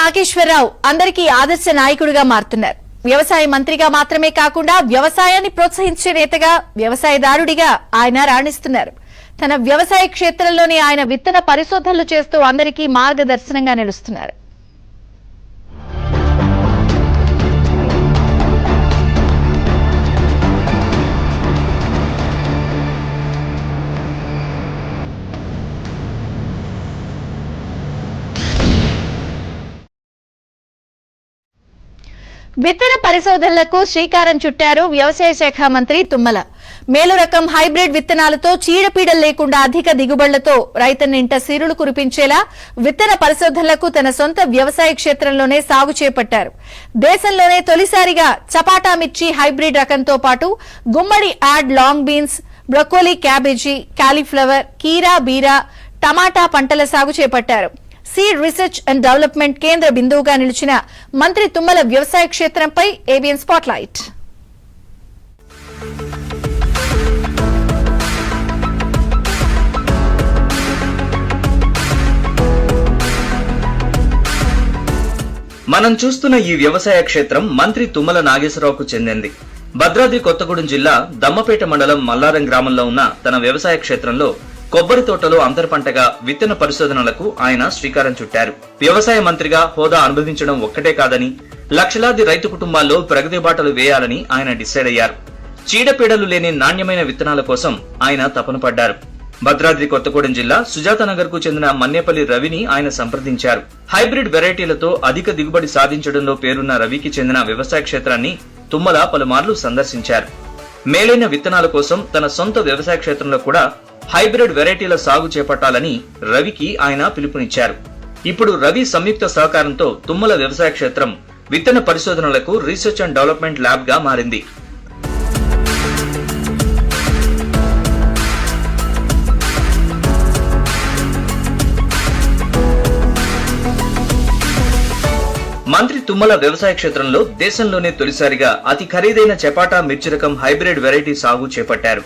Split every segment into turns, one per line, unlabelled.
నాగేశ్వరరావు అందరికీ ఆదర్శ నాయకుడిగా మారుతున్నారు. వ్యవసాయ మంత్రిగా మాత్రమే కాకుండా వ్యవసాయాన్ని ప్రోత్సహించే నేతగా, వ్యవసాయదారుడిగా ఆయన రాణిస్తున్నారు. తన వ్యవసాయ క్షేత్రంలోనే ఆయన విత్తన పరిశోధనలు చేస్తూ అందరికీ మార్గదర్శనంగా నిలుస్తున్నారు. విత్తన పరిశోధనలకు శ్రీకారం చుట్టారు వ్యవసాయ శాఖ మంత్రి తుమ్మల. మేలు రకం హైబ్రిడ్ విత్తనాలతో చీడపీడలు లేకుండా అధిక దిగుబడులతో రైతన్నింట సిరులు కురిపించేలా విత్తన పరిశోధనలకు తన సొంత వ్యవసాయ క్షేత్రంలోనే సాగు చేపట్టారు. దేశంలోనే తొలిసారిగా చపాటా మిర్చి హైబ్రిడ్ రకంతో పాటు గుమ్మడి yard long beans, broccoli, cabbage, cauliflower, కీరా, బీరా, టమాటా పంటల సాగు చేపట్టారు. సీడ్ రీసెర్చ్ అండ్ డెవలప్మెంట్ కేంద్ర బిందువుగా నిలిచిన మంత్రి తుమ్మల వ్యవసాయ క్షేత్రంపై ఏబిఎన్ స్పాట్లైట్.
మనం చూస్తున్న ఈ వ్యవసాయ క్షేత్రం మంత్రి తుమ్మల నాగేశ్వరరావుకు చెందింది. భద్రాద్రి కొత్తగూడెం జిల్లా దమ్మపేట మండలం మల్లారం గ్రామంలో ఉన్న తన వ్యవసాయ క్షేత్రంలో కొబ్బరి తోటలో అంతర్ పంటగా విత్తన పరిశోధనలకు ఆయన శ్రీకారం చుట్టారు. వ్యవసాయ మంత్రిగా హోదా అనుభవించడం ఒక్కటే కాదని లక్షలాది రైతు కుటుంబాల్లో ప్రగతి బాటలు వేయాలని ఆయన డిసైడ్ అయ్యారు. చీడపీడలు లేని నాణ్యమైన విత్తనాల కోసం ఆయన తపన పడ్డారు. భద్రాద్రి కొత్తగూడెం జిల్లా సుజాతనగర్ కు చెందిన మన్నేపల్లి రవిని ఆయన సంప్రదించారు. హైబ్రిడ్ వెరైటీలతో అధిక దిగుబడి సాధించడంలో పేరున్న రవికి చెందిన వ్యవసాయ క్షేత్రాన్ని తుమ్మల పలుమార్లు సందర్శించారు. మేలైన విత్తనాల కోసం తన సొంత వ్యవసాయ క్షేత్రంలో కూడా హైబ్రిడ్ వెరైటీల సాగు చేపట్టాలని రవికి ఆయన పిలుపునిచ్చారు. ఇప్పుడు రవి సంయుక్త సహకారంతో తుమ్మల వ్యవసాయ క్షేత్రం విత్తన పరిశోధనలకు రీసెర్చ్ అండ్ డెవలప్మెంట్ ల్యాబ్ గా మారింది. మంత్రి తుమ్మల వ్యవసాయ క్షేత్రంలో దేశంలోనే తొలిసారిగా అతి ఖరీదైన చపాటా మిర్చి రకం హైబ్రిడ్ వెరైటీ సాగు చేపట్టారు.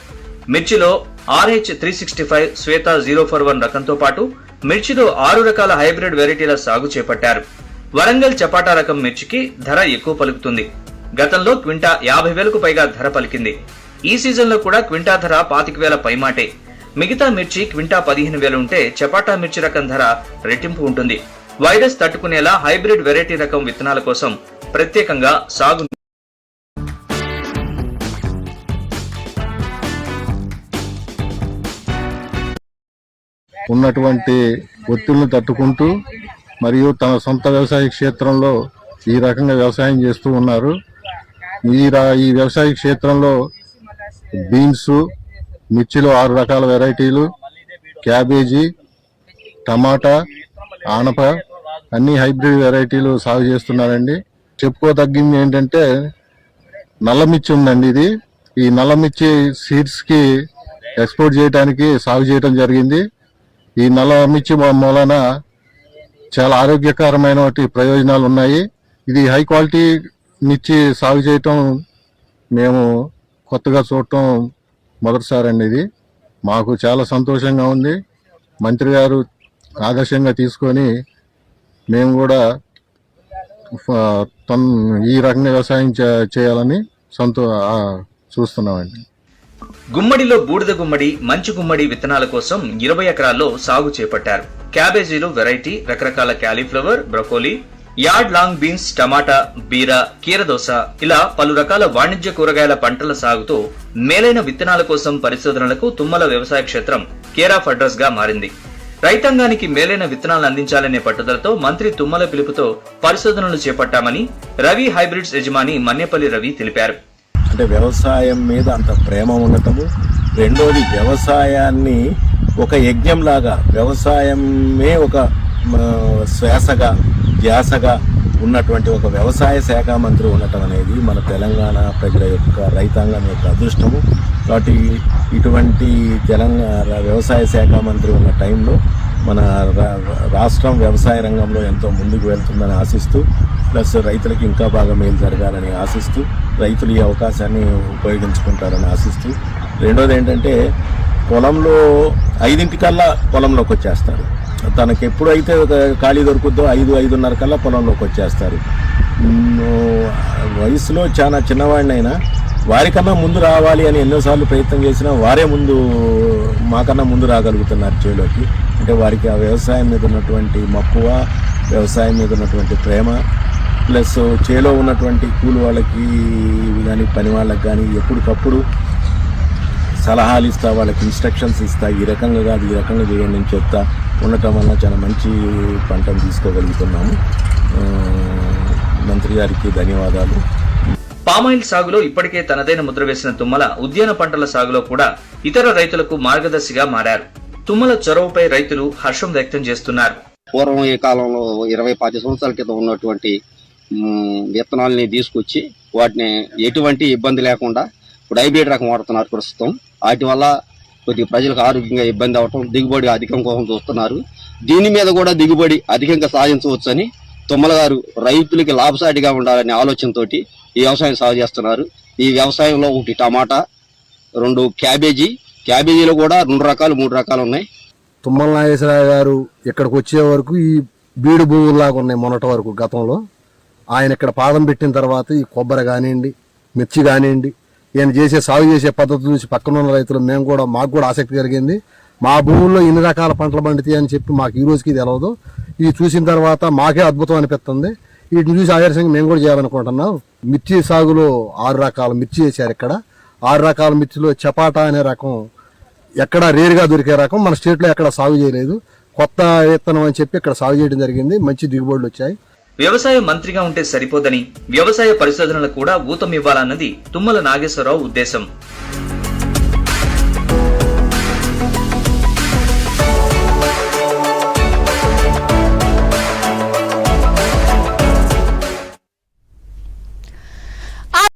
మిర్చిలో RH365, శ్వేత 041 రకంతో పాటు మిర్చిలో 6 రకాల హైబ్రిడ్ వెరైటీల సాగు చేపట్టారు. వరంగల్ చపాటా రకం మిర్చికి ధర ఎక్కువ పలుకుతుంది. గతంలో క్వింటా 50,000కు పైగా ధర పలికింది. ఈ సీజన్ లో కూడా క్వింటా ధర 25,000 పైమాటే. మిగతా మిర్చి క్వింటా 15,000 ఉంటే చపాటా మిర్చి రకం ధర రెట్టింపు ఉంటుంది. వైరస్ తట్టుకునేలా హైబ్రిడ్ వెరైటీ రకం విత్తనాల కోసం ప్రత్యేకంగా సాగు
ఉన్నటువంటి ఒత్తిళ్లను తట్టుకుంటూ మరియు తన సొంత వ్యవసాయ క్షేత్రంలో ఈ రకంగా వ్యవసాయం చేస్తూ ఉన్నారు. ఈ వ్యవసాయ క్షేత్రంలో బీన్స్, మిర్చిలో 6 రకాల వెరైటీలు, క్యాబేజీ, టమాటా, ఆనప అన్ని హైబ్రిడ్ వెరైటీలు సాగు చేస్తున్నారండి. చెప్పుకోదగ్గింది ఏంటంటే నల్ల మిర్చి ఉందండి. ఈ నల్ల మిర్చి సీడ్స్ కి ఎక్స్పోర్ట్ చేయడానికి సాగు చేయడం జరిగింది. ఈ నల్ల మిర్చి మూలన చాలా ఆరోగ్యకరమైన ప్రయోజనాలు ఉన్నాయి. ఇది హై క్వాలిటీ మిర్చి సాగు చేయటం మేము కొత్తగా చూడటం మొదటిసారండి. ఇది మాకు చాలా సంతోషంగా ఉంది. మంత్రి గారు ఆదర్శంగా తీసుకొని మేము కూడా ఈ రకంగా వ్యవసాయం చేయాలని చూస్తున్నామండి.
గుమ్మడిలో బూడిద గుమ్మడి, మంచు గుమ్మడి విత్తనాల కోసం 20 ఎకరాల్లో సాగు చేపట్టారు. క్యాబేజీలో వెరైటీ, రకరకాల cauliflower, broccoli, yard long beans, టమాటా, బీరా, కీరదోస ఇలా పలు రకాల వాణిజ్య కూరగాయల పంటల సాగుతో మేలైన విత్తనాల కోసం పరిశోధనలకు తుమ్మల వ్యవసాయ క్షేత్రం కేర్ ఆఫ్ అడ్రస్ గా మారింది. రైతాంగానికి మేలైన విత్తనాలను అందించాలనే పట్టుదలతో మంత్రి తుమ్మల పిలుపుతో పరిశోధనలు చేపట్టామని రవి హైబ్రిడ్స్ యజమాని మన్నేపల్లి రవి తెలిపారు.
అంటే వ్యవసాయం మీద అంత ప్రేమ ఉండటము, రెండోది వ్యవసాయాన్ని ఒక యజ్ఞంలాగా, వ్యవసాయమే ఒక శ్వాసగా, ధ్యాసగా ఉన్నటువంటి ఒక వ్యవసాయ శాఖ మంత్రి ఉండటం అనేది మన తెలంగాణ ప్రజల యొక్క, రైతాంగం యొక్క అదృష్టము. కాబట్టి ఇటువంటి తెలంగాణ వ్యవసాయ శాఖ మంత్రి ఉన్న టైంలో మన రాష్ట్రం వ్యవసాయ రంగంలో ఎంతో ముందుకు వెళ్తుందని ఆశిస్తూ, ప్లస్ రైతులకు ఇంకా బాగా మేలు జరగాలని ఆశిస్తూ, రైతులు ఈ అవకాశాన్ని ఉపయోగించుకుంటారని ఆశిస్తూ, రెండోది ఏంటంటే పొలంలో 5 పొలంలోకి వచ్చేస్తారు. తనకి ఎప్పుడైతే ఒక ఖాళీ దొరుకుద్దో 5-5:30 కల్లా పొలంలోకి వచ్చేస్తారు. వయసులో చాలా చిన్నవాడినైనా వారికన్నా ముందు రావాలి అని ఎన్నోసార్లు ప్రయత్నం చేసినా వారే మాకన్నా ముందు రాగలుగుతున్నారు చేలోకి. అంటే వారికి ఆ వ్యవసాయం మీద ఉన్నటువంటి మక్కువ, వ్యవసాయం మీద ఉన్నటువంటి ప్రేమ, ప్లస్ చేలో ఉన్నటువంటి కూలి వాళ్ళకి కానీ పని వాళ్ళకి కానీ ఎప్పటికప్పుడు సలహాలు ఇస్తా, వాళ్ళకి ఇన్స్ట్రక్షన్స్ ఇస్తా, ఈ రకంగా కాదు ఈ రకంగా చేయండి అని చెప్తా ఉండటం వల్ల చాలా మంచి పంటను తీసుకోగలుగుతున్నాము. మంత్రి గారికి ధన్యవాదాలు.
పామాయిల్ సాగులో ఇప్పటికే తనదైన ముద్ర వేసిన తుమ్మల ఉద్యాన పంటల సాగులో కూడా ఇతర రైతులకు మార్గదర్శిగా మారారు. తుమ్మల చొరవపై రైతులు హర్షం వ్యక్తం చేస్తున్నారు.
పూర్వం ఈ కాలంలో 20-25 సంవత్సరాల క్రితం ఉన్నటువంటి విత్తనాలని తీసుకొచ్చి వాటిని ఎటువంటి ఇబ్బంది లేకుండా ఇప్పుడు హైబ్రిడ్ రకం వాడుతున్నారు ప్రస్తుతం. వాటి వల్ల కొద్దిగా ప్రజలకు ఆరోగ్యంగా ఇబ్బంది అవటం, దిగుబడి అధికం కోసం చూస్తున్నారు. దీని మీద కూడా దిగుబడి అధికంగా సాధించవచ్చని తుమ్మల గారు రైతులకి లాభసాటిగా ఉండాలనే ఆలోచనతోటి ఈ వ్యవసాయం సాగు చేస్తున్నారు. ఈ వ్యవసాయంలో 1 టమాటా, 2 క్యాబేజీలో కూడా 2 రకాలు 3 రకాలు ఉన్నాయి.
తుమ్మల నాగేశ్వరరావు గారు ఇక్కడికి వచ్చే వరకు ఈ బీడు భూముల్లాగా ఉన్నాయి మొన్నటి వరకు. గతంలో ఆయన ఇక్కడ పాదం పెట్టిన తర్వాత ఈ కొబ్బరి కానివ్వండి, మిర్చి కానివ్వండి, ఈయన సాగు చేసే పద్ధతి చూసి పక్కన ఉన్న రైతులు మాకు కూడా ఆసక్తి కలిగింది. మా భూముల్లో ఇన్ని రకాల పంటలు పండుతాయి అని చెప్పి మాకు ఈ రోజుకి తెలియదు. ఇది చూసిన తర్వాత మాకే అద్భుతం అనిపిస్తుంది. వీటిని చూసి ఆదర్శంగా మేము కూడా చేయాలనుకుంటున్నాం. మిర్చి సాగులో 6 రకాల మిర్చి చేశారు ఇక్కడ. 6 రకాల మిర్చిలో చపాటా అనే రకం ఎక్కడ రేరుగా దొరికే రకం మన స్టేట్లో ఎక్కడ సాగు చేయలేదు. కొత్త విత్తనం అని చెప్పి ఇక్కడ సాగు చేయడం జరిగింది. మంచి దిగుబడులు వచ్చాయి.
వ్యవసాయ మంత్రిగా ఉంటే సరిపోదని వ్యవసాయ పరిశోధనలకు కూడా ఊతం ఇవ్వాలన్నది తుమ్మల నాగేశ్వరరావు ఉద్దేశం.